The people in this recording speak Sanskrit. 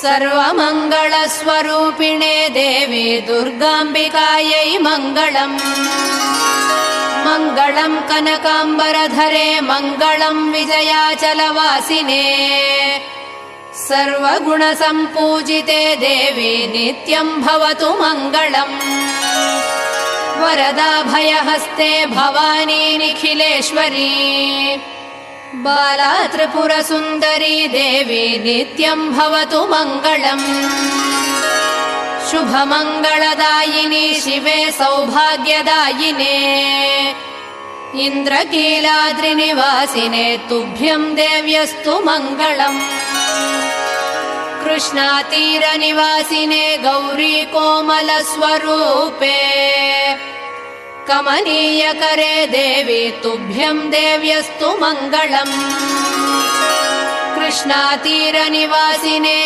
सर्वमङ्गलस्वरूपिणे देवी दुर्गाम्बिकायै मङ्गलम्। मङ्गलम् कनकाम्बरधरे मङ्गलम् विजयाचलवासिने सर्वगुणसम्पूजिते देवी नित्यम् भवतु मङ्गलम्। वरदाभयहस्ते भवानी निखिलेश्वरी बाला त्रिपुरसुन्दरी देवी नित्यम् भवतु मङ्गलम्। शुभमङ्गलदायिनी शिवे सौभाग्यदायिने इन्द्रकीलाद्रिनिवासिने तुभ्यम् देव्यस्तु मङ्गलम्। कृष्णातीरनिवासिने गौरी कोमलस्वरूपे कमनीयकरे देवी तुभ्यम् देव्यस्तु मङ्गलम्। कृष्णातीरनिवासिने